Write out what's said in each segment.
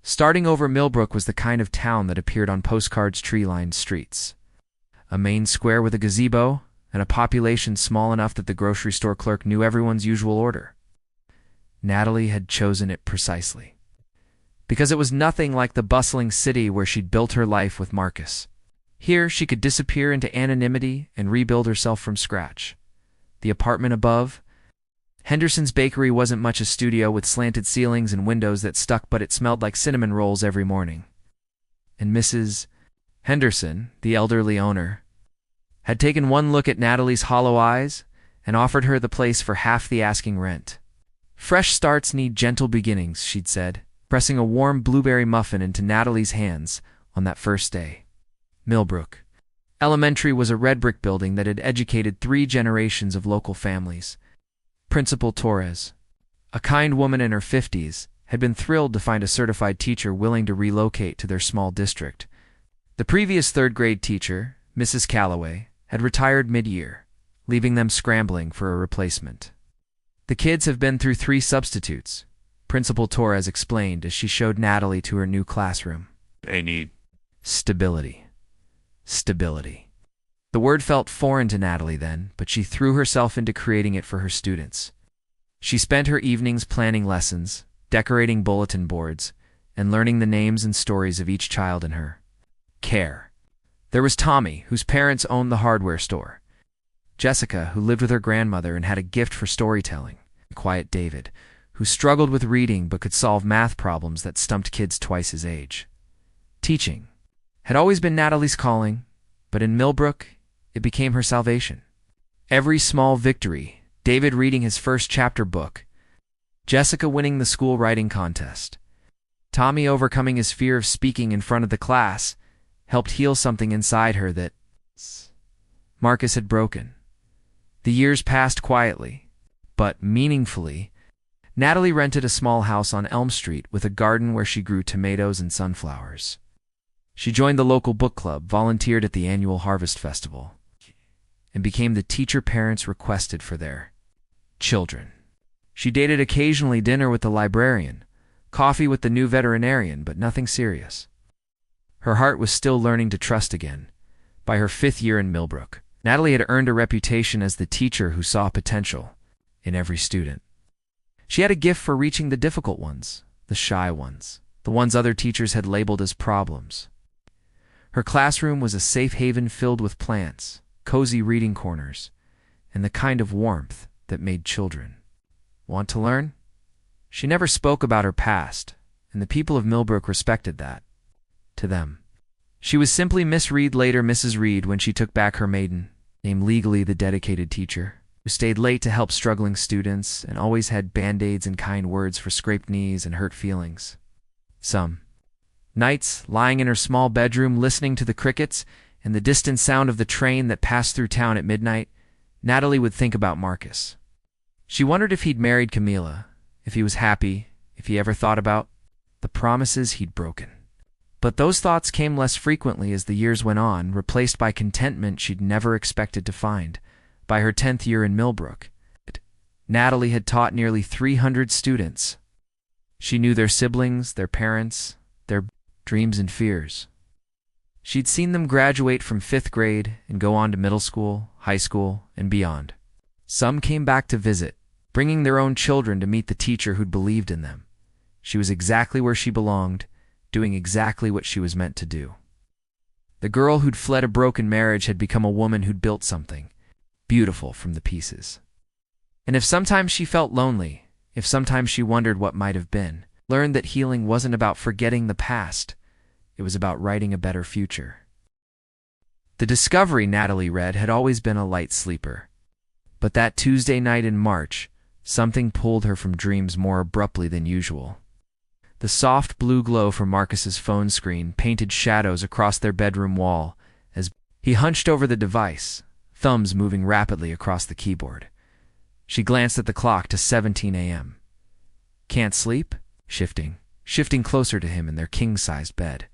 Starting over, Millbrook was the kind of town that appeared on postcards' tree-lined streets. A main square with a gazebo, and a population small enough that the grocery store clerk knew everyone's usual order. Natalie had chosen it precisely, because it was nothing like the bustling city where she'd built her life with Marcus. Here, she could disappear into anonymity and rebuild herself from scratch. The apartment above, Henderson's Bakery, wasn't much a studio with slanted ceilings and windows that stuck, but it smelled like cinnamon rolls every morning. And Mrs. Henderson, the elderly owner, had taken one look at Natalie's hollow eyes and offered her the place for half the asking rent. "Fresh starts need gentle beginnings," she'd said, pressing a warm blueberry muffin into Natalie's hands on that first day. Millbrook Elementary was a red brick building that had educated 3 generations of local families. Principal Torres, a kind woman in her 50s, had been thrilled to find a certified teacher willing to relocate to their small district. The previous 3rd-grade teacher, Mrs. Calloway, had retired mid-year, leaving them scrambling for a replacement. "The kids have been through 3 substitutes," Principal Torres explained as she showed Natalie to her new classroom. "They need stability. Stability. The word felt foreign to Natalie then, but she threw herself into creating it for her students. She spent her evenings planning lessons, decorating bulletin boards, and learning the names and stories of each child in her care. There was Tommy, whose parents owned the hardware store. Jessica, who lived with her grandmother and had a gift for storytelling. Quiet David, who struggled with reading but could solve math problems that stumped kids twice his age. Teaching had always been Natalie's calling, but in Millbrook, it became her salvation. Every small victory, David reading his first chapter book, Jessica winning the school writing contest, Tommy overcoming his fear of speaking in front of the class, helped heal something inside her that Marcus had broken. The years passed quietly, but meaningfully. Natalie rented a small house on Elm Street with a garden where she grew tomatoes and sunflowers. She joined the local book club, volunteered at the annual Harvest Festival, and became the teacher parents requested for their children. She dated occasionally dinner with the librarian, coffee with the new veterinarian, but nothing serious. Her heart was still learning to trust again. By her 5th year in Millbrook, Natalie had earned a reputation as the teacher who saw potential in every student. She had a gift for reaching the difficult ones, the shy ones, the ones other teachers had labeled as problems. Her classroom was a safe haven filled with plants, cozy reading corners, and the kind of warmth that made children want to learn. She never spoke about her past, and the people of Millbrook respected that. To them, she was simply Miss Reed, later Mrs. Reed, when she took back her maiden name legally, the dedicated teacher who stayed late to help struggling students and always had band-aids and kind words for scraped knees and hurt feelings. Some nights, lying in her small bedroom listening to the crickets and the distant sound of the train that passed through town at midnight, Natalie would think about Marcus. She wondered if he'd married Camila, if he was happy, if he ever thought about the promises he'd broken. But those thoughts came less frequently as the years went on, replaced by contentment she'd never expected to find. By her 10th year in Millbrook, Natalie had taught nearly 300 students. She knew their siblings, their parents, their dreams and fears. She'd seen them graduate from 5th grade and go on to middle school, high school, and beyond. Some came back to visit, bringing their own children to meet the teacher who'd believed in them. She was exactly where she belonged, doing exactly what she was meant to do. The girl who'd fled a broken marriage had become a woman who'd built something beautiful from the pieces. And if sometimes she felt lonely, if sometimes she wondered what might have been, learned that healing wasn't about forgetting the past, it was about writing a better future. The discovery, Natalie read, had always been a light sleeper. But that Tuesday night in March, something pulled her from dreams more abruptly than usual. The soft blue glow from Marcus's phone screen painted shadows across their bedroom wall as he hunched over the device, thumbs moving rapidly across the keyboard. She glanced at the clock to 17 a.m. Can't sleep? Shifting closer to him in their king-sized bed.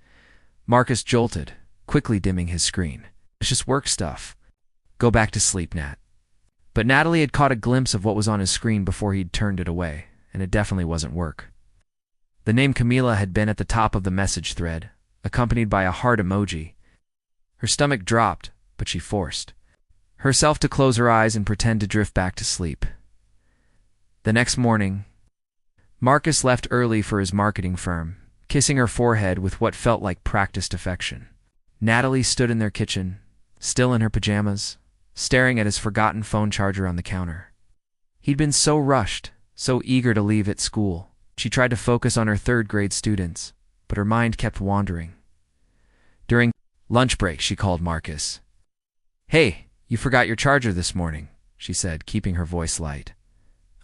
Marcus jolted, quickly dimming his screen. It's just work stuff. Go back to sleep, Nat. But Natalie had caught a glimpse of what was on his screen before he'd turned it away, and it definitely wasn't work. The name Camila had been at the top of the message thread, accompanied by a heart emoji. Her stomach dropped, but she forced herself to close her eyes and pretend to drift back to sleep. The next morning, Marcus left early for his marketing firm, kissing her forehead with what felt like practiced affection. Natalie stood in their kitchen, still in her pajamas, staring at his forgotten phone charger on the counter. He'd been so rushed, so eager to leave at school. She tried to focus on her third-grade students, but her mind kept wandering. During lunch break, she called Marcus. "Hey, you forgot your charger this morning," she said, keeping her voice light.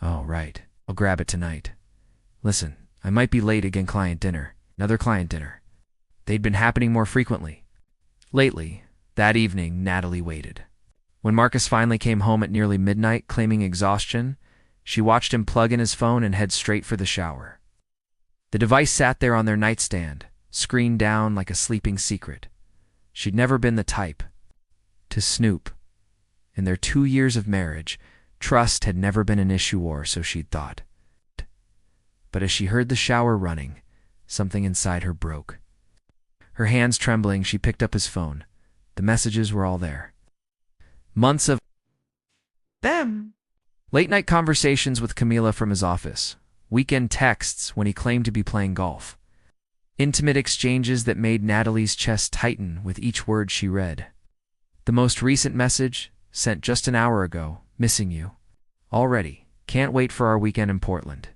"Oh, right. I'll grab it tonight. Listen, I might be late again. Another client dinner." They'd been happening more frequently. Lately, that evening, Natalie waited. When Marcus finally came home at nearly midnight, claiming exhaustion, she watched him plug in his phone and head straight for the shower. The device sat there on their nightstand, screen down like a sleeping secret. She'd never been the type to snoop. In their 2 years of marriage, trust had never been an issue, or so she'd thought. But as she heard the shower running, something inside her broke. Her hands trembling, she picked up his phone. The messages were all there. Months of them. Late-night conversations with Camila from his office. Weekend texts when he claimed to be playing golf. Intimate exchanges that made Natalie's chest tighten with each word she read. The most recent message, sent just an hour ago, "Missing you. Already. Can't wait for our weekend in Portland."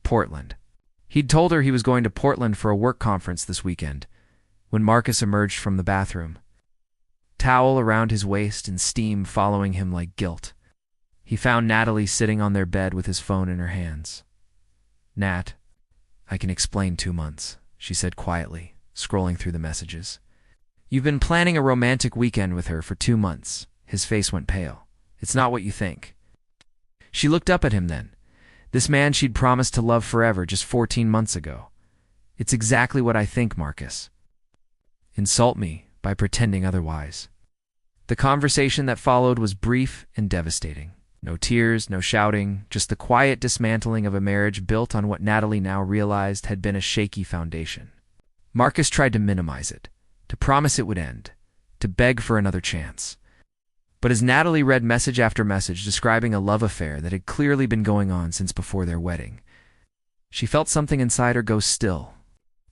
Portland. He'd told her he was going to Portland for a work conference this weekend, when Marcus emerged from the bathroom. Towel around his waist and steam following him like guilt. He found Natalie sitting on their bed with his phone in her hands. "Nat, I can explain 2 months," she said quietly, scrolling through the messages. "You've been planning a romantic weekend with her for 2 months." His face went pale. "It's not what you think." She looked up at him then. This man she'd promised to love forever just 14 months ago. "It's exactly what I think, Marcus. Insult me by pretending otherwise." The conversation that followed was brief and devastating. No tears, no shouting, just the quiet dismantling of a marriage built on what Natalie now realized had been a shaky foundation. Marcus tried to minimize it, to promise it would end, to beg for another chance. But as Natalie read message after message describing a love affair that had clearly been going on since before their wedding, she felt something inside her go still.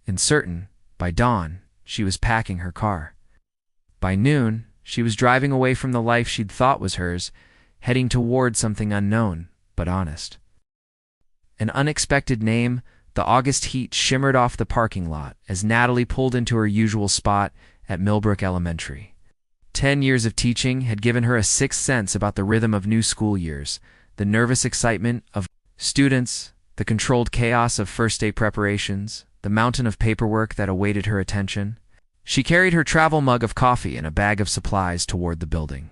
And certain, by dawn, she was packing her car. By noon, she was driving away from the life she'd thought was hers, heading toward something unknown, but honest. An unexpected name, the August heat shimmered off the parking lot as Natalie pulled into her usual spot at Millbrook Elementary. 10 years of teaching had given her a sixth sense about the rhythm of new school years, the nervous excitement of students, the controlled chaos of first day preparations, the mountain of paperwork that awaited her attention. She carried her travel mug of coffee and a bag of supplies toward the building,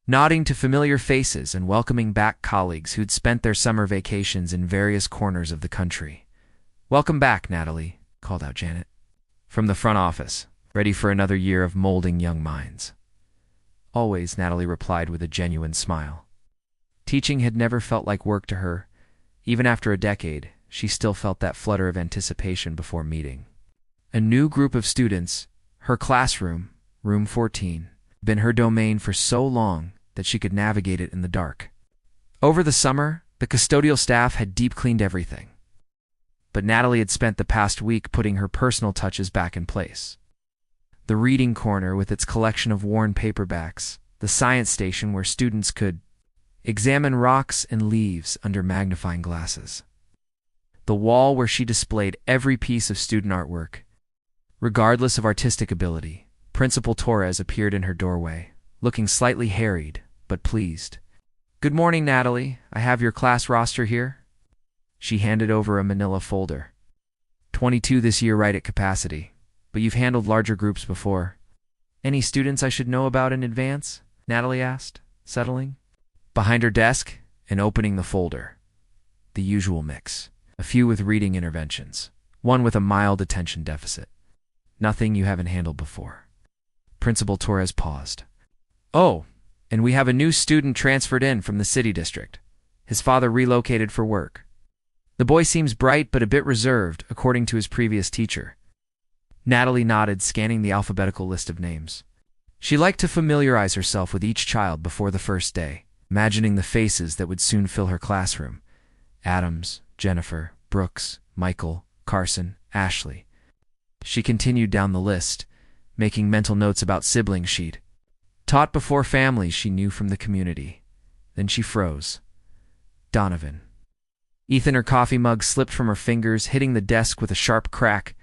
nodding to familiar faces and welcoming back colleagues who'd spent their summer vacations in various corners of the country. "Welcome back, Natalie," called out Janet from the front office, ready for another year of molding young minds. "Always," Natalie replied with a genuine smile. Teaching had never felt like work to her. Even after a decade, she still felt that flutter of anticipation before meeting a new group of students. Her classroom, room 14, had been her domain for so long that she could navigate it in the dark. Over the summer, the custodial staff had deep cleaned everything. But Natalie had spent the past week putting her personal touches back in place. The reading corner with its collection of worn paperbacks, the science station where students could examine rocks and leaves under magnifying glasses, the wall where she displayed every piece of student artwork. Regardless of artistic ability, Principal Torres appeared in her doorway, looking slightly harried, but pleased. "Good morning, Natalie. I have your class roster here." She handed over a manila folder. 22 this year, right at capacity, but you've handled larger groups before. "Any students I should know about in advance?" Natalie asked, settling behind her desk and opening the folder. The usual mix. A few with reading interventions, one with a mild attention deficit. Nothing you haven't handled before. Principal Torres paused. "Oh, and we have a new student transferred in from the city district. His father relocated for work." The boy seems bright but a bit reserved, according to his previous teacher. Natalie nodded, scanning the alphabetical list of names. She liked to familiarize herself with each child before the first day, imagining the faces that would soon fill her classroom. Adams, Jennifer, Brooks, Michael, Carson, Ashley. She continued down the list, making mental notes about siblings she'd taught before, families she knew from the community. Then she froze. Donovan. Ethan, her coffee mug slipped from her fingers, hitting the desk with a sharp crack.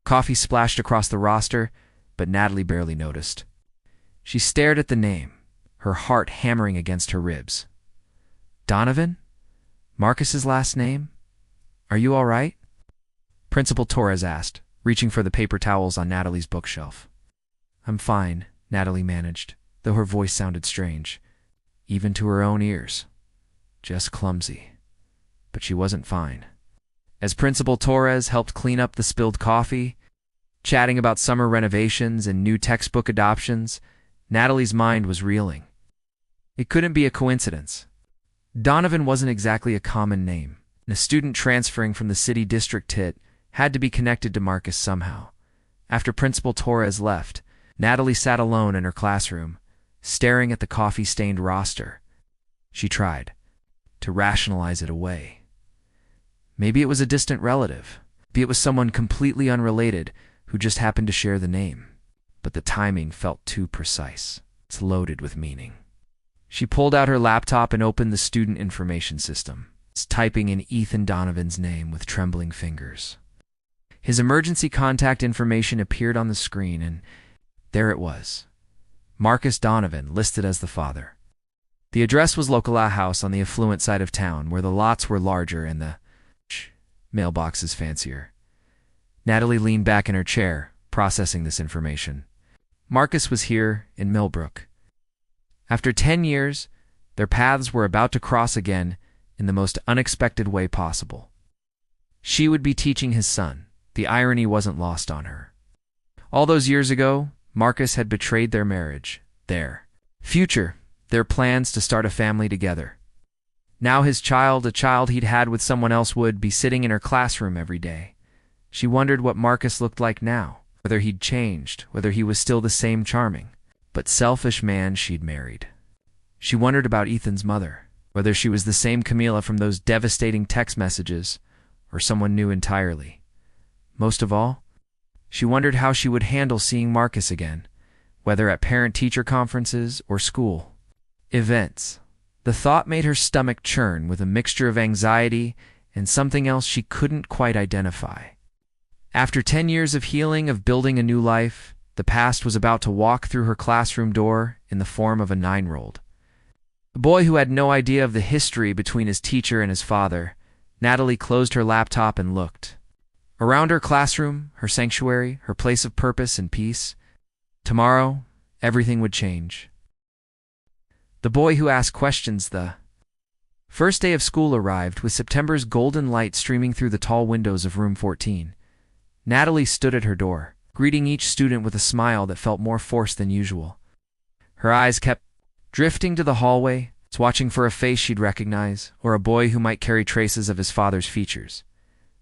Coffee splashed across the roster, but Natalie barely noticed. She stared at the name, her heart hammering against her ribs. Donovan? Marcus's last name? Are you all right? Principal Torres asked, reaching for the paper towels on Natalie's bookshelf. I'm fine, Natalie managed, though her voice sounded strange, even to her own ears. Just clumsy. But she wasn't fine. As Principal Torres helped clean up the spilled coffee, chatting about summer renovations and new textbook adoptions, Natalie's mind was reeling. It couldn't be a coincidence. Donovan wasn't exactly a common name, and a student transferring from the city district tit had to be connected to Marcus somehow. After Principal Torres left, Natalie sat alone in her classroom, staring at the coffee-stained roster. She tried to rationalize it away. Maybe it was a distant relative. Maybe it was someone completely unrelated who just happened to share the name. But the timing felt too precise. It's loaded with meaning. She pulled out her laptop and opened the student information system, typing in Ethan Donovan's name with trembling fingers. His emergency contact information appeared on the screen, and there it was. Marcus Donovan, listed as the father. The address was Locala House on the affluent side of town, where the lots were larger and the mailboxes fancier. Natalie leaned back in her chair, processing this information. Marcus was here in Millbrook. After 10 years, their paths were about to cross again in the most unexpected way possible. She would be teaching his son. The irony wasn't lost on her. All those years ago, Marcus had betrayed their marriage, their future, their plans to start a family together. Now his child, a child he'd had with someone else, would be sitting in her classroom every day. She wondered what Marcus looked like now, whether he'd changed, whether he was still the same charming, but selfish man she'd married. She wondered about Ethan's mother, whether she was the same Camila from those devastating text messages, or someone new entirely. Most of all, she wondered how she would handle seeing Marcus again, whether at parent-teacher conferences or school events. The thought made her stomach churn with a mixture of anxiety and something else she couldn't quite identify. After 10 years of healing, of building a new life, the past was about to walk through her classroom door in the form of a 9-year-old. A boy who had no idea of the history between his teacher and his father. Natalie closed her laptop and looked. Around her classroom, her sanctuary, her place of purpose and peace. Tomorrow, everything would change. The boy who asked questions. The first day of school arrived, with September's golden light streaming through the tall windows of room 14. Natalie stood at her door, greeting each student with a smile that felt more forced than usual. Her eyes kept drifting to the hallway, watching for a face she'd recognize, or a boy who might carry traces of his father's features.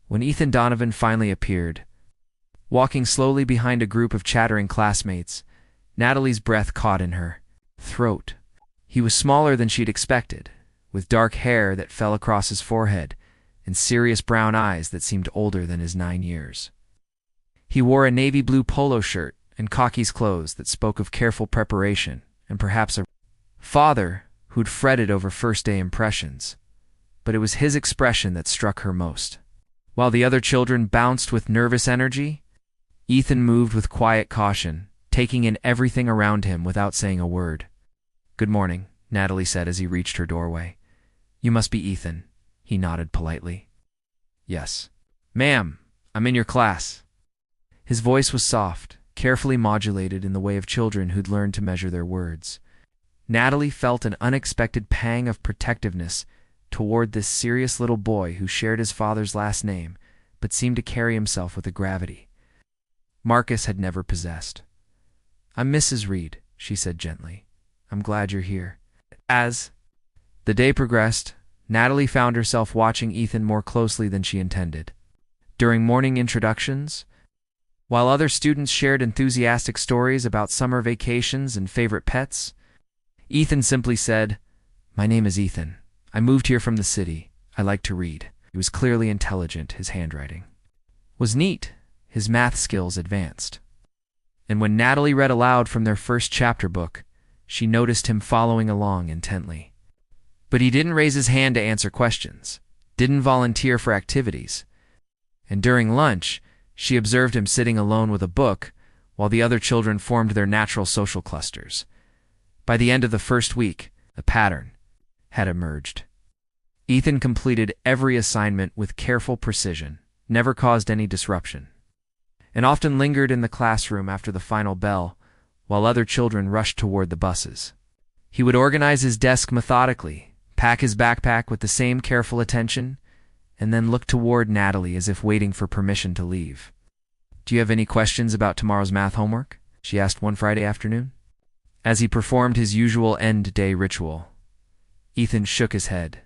When Ethan Donovan finally appeared, walking slowly behind a group of chattering classmates, Natalie's breath caught in her throat. He was smaller than she'd expected, with dark hair that fell across his forehead and serious brown eyes that seemed older than his 9 years. He wore a navy blue polo shirt and khakis clothes that spoke of careful preparation and perhaps a father who'd fretted over first-day impressions. But it was his expression that struck her most. While the other children bounced with nervous energy, Ethan moved with quiet caution, taking in everything around him without saying a word. "Good morning," Natalie said as he reached her doorway. "You must be Ethan." He nodded politely. "Yes." "Ma'am, I'm in your class." His voice was soft, carefully modulated in the way of children who'd learned to measure their words. Natalie felt an unexpected pang of protectiveness toward this serious little boy who shared his father's last name but seemed to carry himself with a gravity Marcus had never possessed. "I'm Mrs. Reed," she said gently. "I'm glad you're here." As the day progressed, Natalie found herself watching Ethan more closely than she intended. During morning introductions, while other students shared enthusiastic stories about summer vacations and favorite pets, Ethan simply said, "My name is Ethan. I moved here from the city. I like to read." He was clearly intelligent. His handwriting was neat. His math skills advanced. And when Natalie read aloud from their first chapter book, she noticed him following along intently. But he didn't raise his hand to answer questions, didn't volunteer for activities. And during lunch, she observed him sitting alone with a book while the other children formed their natural social clusters. By the end of the first week, a pattern had emerged. Ethan completed every assignment with careful precision, never caused any disruption, and often lingered in the classroom after the final bell while other children rushed toward the buses. He would organize his desk methodically, pack his backpack with the same careful attention, and then look toward Natalie as if waiting for permission to leave. "Do you have any questions about tomorrow's math homework?" she asked one Friday afternoon. As he performed his usual end-day ritual, Ethan shook his head,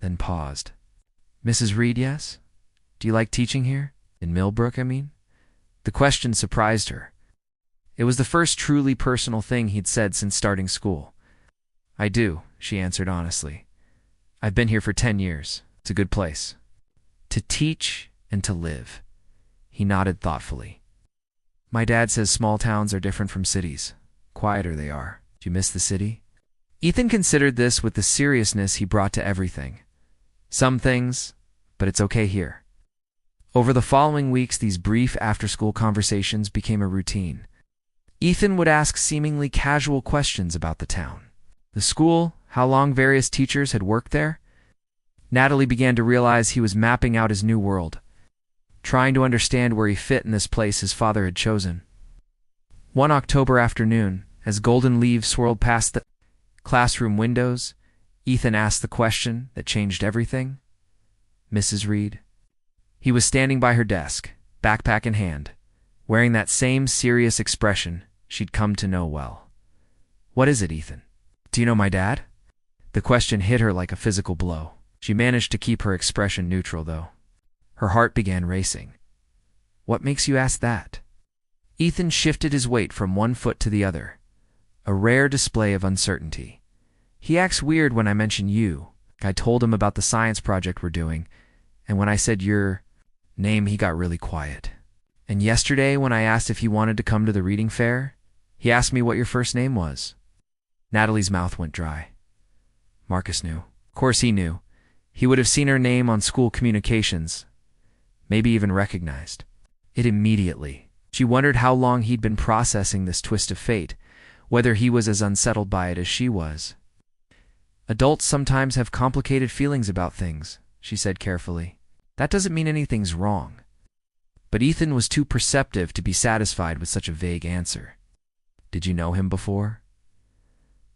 then paused. "Mrs. Reed, yes? Do you like teaching here? In Millbrook, I mean?" The question surprised her. It was the first truly personal thing he'd said since starting school. "I do," she answered honestly. "I've been here for 10 years. It's a good place to teach and to live." He nodded thoughtfully. "My dad says small towns are different from cities. Quieter they are. Do you miss the city?" Ethan considered this with the seriousness he brought to everything. "Some things, but it's okay here." Over the following weeks, these brief after-school conversations became a routine. Ethan would ask seemingly casual questions about the town, the school, how long various teachers had worked there. Natalie began to realize he was mapping out his new world, trying to understand where he fit in this place his father had chosen. One October afternoon, as golden leaves swirled past the classroom windows, Ethan asked the question that changed everything. "Mrs. Reed?" He was standing by her desk, backpack in hand, wearing that same serious expression she'd come to know well. "What is it, Ethan?" "Do you know my dad?" The question hit her like a physical blow. She managed to keep her expression neutral, though. Her heart began racing. "What makes you ask that?" Ethan shifted his weight from one foot to the other, a rare display of uncertainty. "He acts weird when I mention you. I told him about the science project we're doing, and when I said your name, he got really quiet. And yesterday, when I asked if he wanted to come to the reading fair, he asked me what your first name was." Natalie's mouth went dry. Marcus knew. Of course he knew. He would have seen her name on school communications, maybe even recognized it immediately. She wondered how long he'd been processing this twist of fate, whether he was as unsettled by it as she was. "Adults sometimes have complicated feelings about things," she said carefully. "That doesn't mean anything's wrong." But Ethan was too perceptive to be satisfied with such a vague answer. "Did you know him before?"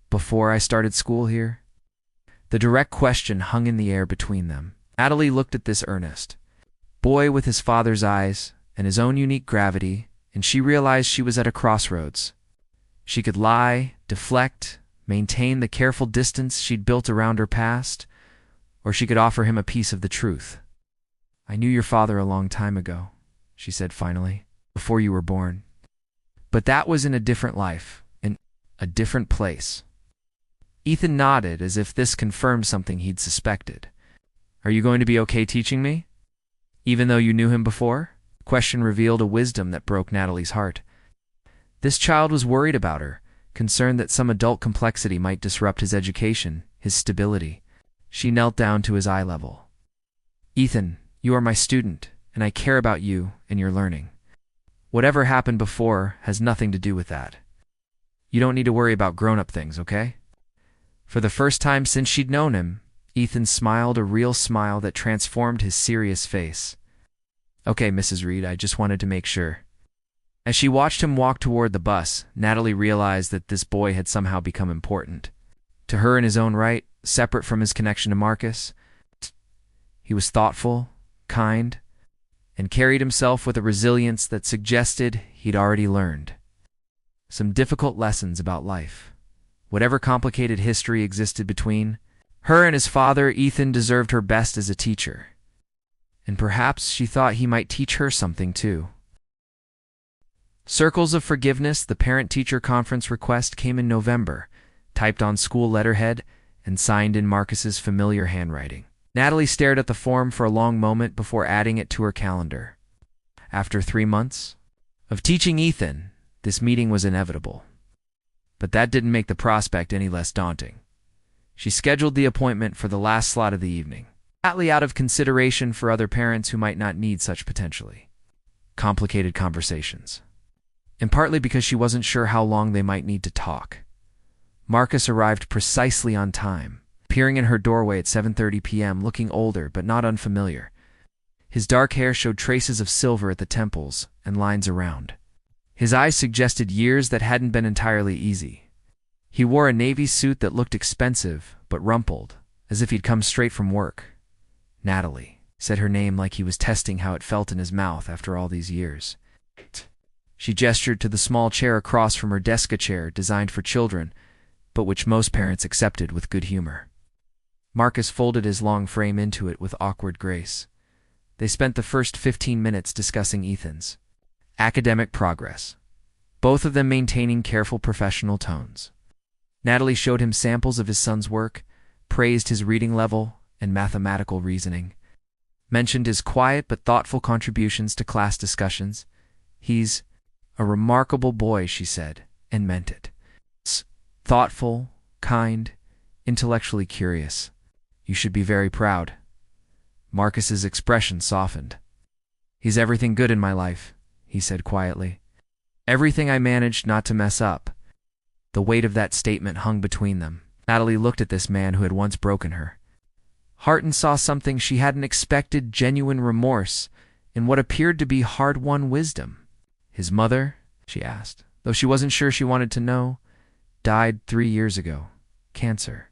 "Before I started school here?" The direct question hung in the air between them. Natalie looked at this earnest boy with his father's eyes and his own unique gravity, and she realized she was at a crossroads. She could lie, deflect, maintain the careful distance she'd built around her past, or she could offer him a piece of the truth. "I knew your father a long time ago," she said finally, "before you were born. But that was in a different life, in a different place." Ethan nodded as if this confirmed something he'd suspected. "Are you going to be okay teaching me, even though you knew him before?" The question revealed a wisdom that broke Natalie's heart. This child was worried about her, concerned that some adult complexity might disrupt his education, his stability. She knelt down to his eye level. "Ethan, you are my student, and I care about you and your learning. Whatever happened before has nothing to do with that. You don't need to worry about grown-up things, okay?" For the first time since she'd known him, Ethan smiled a real smile that transformed his serious face. "Okay, Mrs. Reed, I just wanted to make sure." As she watched him walk toward the bus, Natalie realized that this boy had somehow become important. To her in his own right, separate from his connection to Marcus. He was thoughtful, kind, and carried himself with a resilience that suggested he'd already learned some difficult lessons about life. Whatever complicated history existed between, Her and his father, Ethan, deserved her best as a teacher. And perhaps she thought he might teach her something too. Circles of Forgiveness, the parent-teacher conference request, came in November, typed on school letterhead and signed in Marcus's familiar handwriting. Natalie stared at the form for a long moment before adding it to her calendar. After 3 months of teaching Ethan, this meeting was inevitable. But that didn't make the prospect any less daunting. She scheduled the appointment for the last slot of the evening, partly out of consideration for other parents who might not need such potentially complicated conversations, and partly because she wasn't sure how long they might need to talk. Marcus arrived precisely on time, appearing in her doorway at 7:30 p.m., looking older but not unfamiliar. His dark hair showed traces of silver at the temples and lines around. His eyes suggested years that hadn't been entirely easy. He wore a navy suit that looked expensive but rumpled, as if he'd come straight from work. Natalie said her name like he was testing how it felt in his mouth after all these years. She gestured to the small chair across from her desk, a chair designed for children, but which most parents accepted with good humor. Marcus folded his long frame into it with awkward grace. They spent the first 15 minutes discussing Ethan's academic progress, both of them maintaining careful professional tones. Natalie showed him samples of his son's work, praised his reading level and mathematical reasoning, mentioned his quiet but thoughtful contributions to class discussions. "He's a remarkable boy," she said, and meant it. "Thoughtful, kind, intellectually curious. You should be very proud." Marcus's expression softened. "He's everything good in my life," he said quietly. "Everything I managed not to mess up." The weight of that statement hung between them. Natalie looked at this man who had once broken her heart and saw something she hadn't expected: genuine remorse in what appeared to be hard-won wisdom. "His mother?" she asked, though she wasn't sure she wanted to know. "Died 3 years ago. Cancer."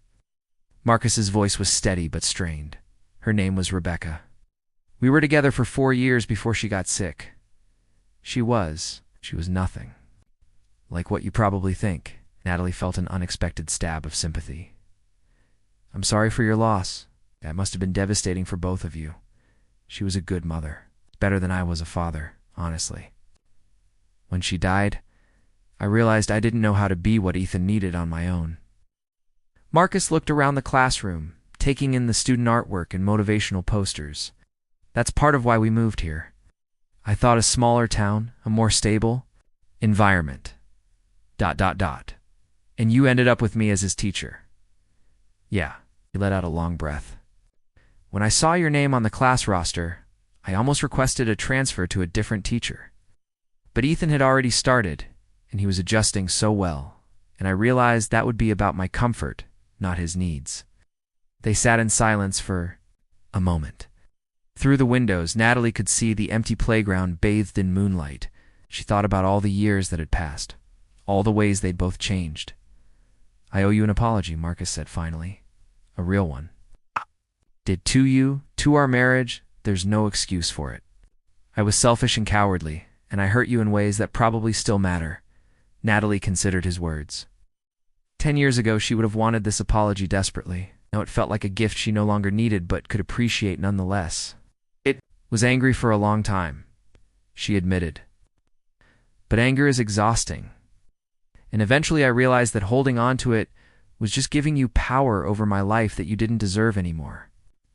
Marcus's voice was steady but strained. "Her name was Rebecca. We were together for 4 years before she got sick. She was nothing like what you probably think." Natalie felt an unexpected stab of sympathy. "I'm sorry for your loss. That must have been devastating for both of you. She was a good mother. Better than I was a father, honestly. When she died, I realized I didn't know how to be what Ethan needed on my own." Marcus looked around the classroom, taking in the student artwork and motivational posters. "That's part of why we moved here. I thought a smaller town, a more stable environment. ... And you ended up with me as his teacher." "Yeah," he let out a long breath. "When I saw your name on the class roster, I almost requested a transfer to a different teacher. But Ethan had already started, and he was adjusting so well, and I realized that would be about my comfort, not his needs." They sat in silence for a moment. Through the windows, Natalie could see the empty playground bathed in moonlight. She thought about all the years that had passed, all the ways they'd both changed. "I owe you an apology," Marcus said finally. "A real one. Did to you, to our marriage. There's no excuse for it. I was selfish and cowardly, and I hurt you in ways that probably still matter." Natalie considered his words. 10 years ago, she would have wanted this apology desperately. Now it felt like a gift she no longer needed but could appreciate nonetheless. "It was angry for a long time," she admitted. "But anger is exhausting. And eventually I realized that holding on to it was just giving you power over my life that you didn't deserve anymore.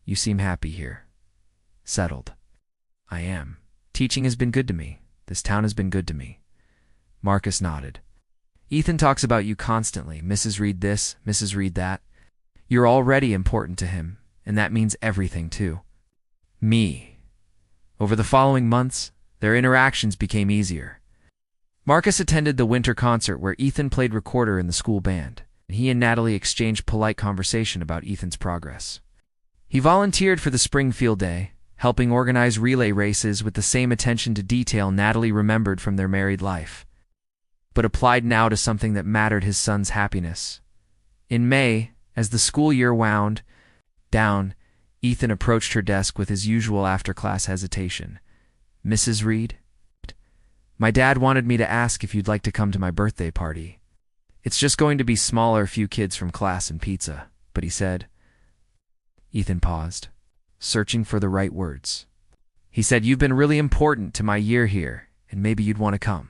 You seem happy here. Settled." "I am. Teaching has been good to me. This town has been good to me." Marcus nodded. "Ethan talks about you constantly. Mrs. Reed this, Mrs. Reed that. You're already important to him, and that means everything too." "Me." Over the following months, their interactions became easier. Marcus attended the winter concert where Ethan played recorder in the school band, and he and Natalie exchanged polite conversation about Ethan's progress. He volunteered for the spring field day, helping organize relay races with the same attention to detail Natalie remembered from their married life, but applied now to something that mattered: his son's happiness. In May, as the school year wound down, Ethan approached her desk with his usual after-class hesitation. "Mrs. Reed? My dad wanted me to ask if you'd like to come to my birthday party. It's just going to be smaller, few kids from class and pizza, but he said, Ethan paused, searching for the right words. He said, "You've been really important to my year here, and maybe you'd want to come."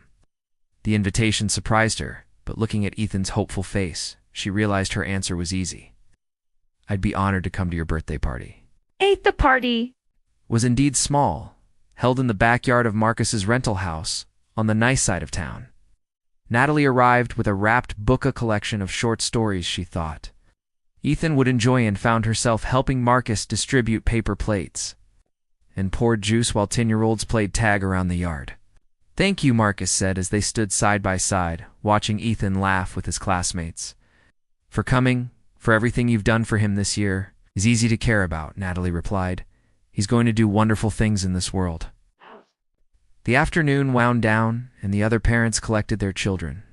The invitation surprised her, but looking at Ethan's hopeful face, she realized her answer was easy. "I'd be honored to come to your birthday party." The party Was indeed small, held in the backyard of Marcus's rental house on the nice side of town. Natalie arrived with a wrapped book collection of short stories she thought Ethan would enjoy and found herself helping Marcus distribute paper plates and poured juice while 10-year-olds played tag around the yard. "Thank you," Marcus said as they stood side by side, watching Ethan laugh with his classmates. "For coming, for everything you've done for him this year. Is easy to care about," Natalie replied. "He's going to do wonderful things in this world." The afternoon wound down, and the other parents collected their children.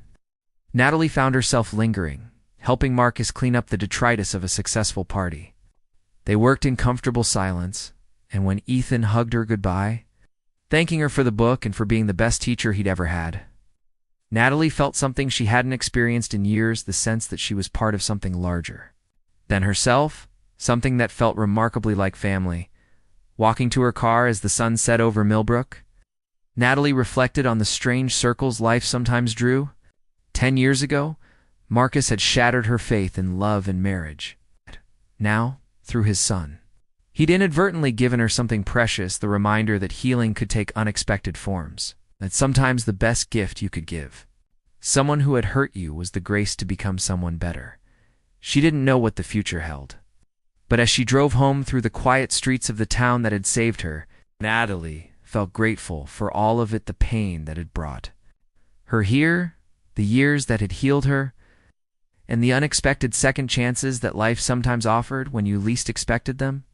Natalie found herself lingering, helping Marcus clean up the detritus of a successful party. They worked in comfortable silence, and when Ethan hugged her goodbye, thanking her for the book and for being the best teacher he'd ever had, Natalie felt something she hadn't experienced in years, the sense that she was part of something larger than herself, something that felt remarkably like family. Walking to her car as the sun set over Millbrook, Natalie reflected on the strange circles life sometimes drew. 10 years ago, Marcus had shattered her faith in love and marriage. Now, through his son, he'd inadvertently given her something precious, the reminder that healing could take unexpected forms, that sometimes the best gift you could give someone who had hurt you was the grace to become someone better. She didn't know what the future held, but as she drove home through the quiet streets of the town that had saved her, Natalie felt grateful for all of it, the pain that had brought her here, the years that had healed her, and the unexpected second chances that life sometimes offered when you least expected them.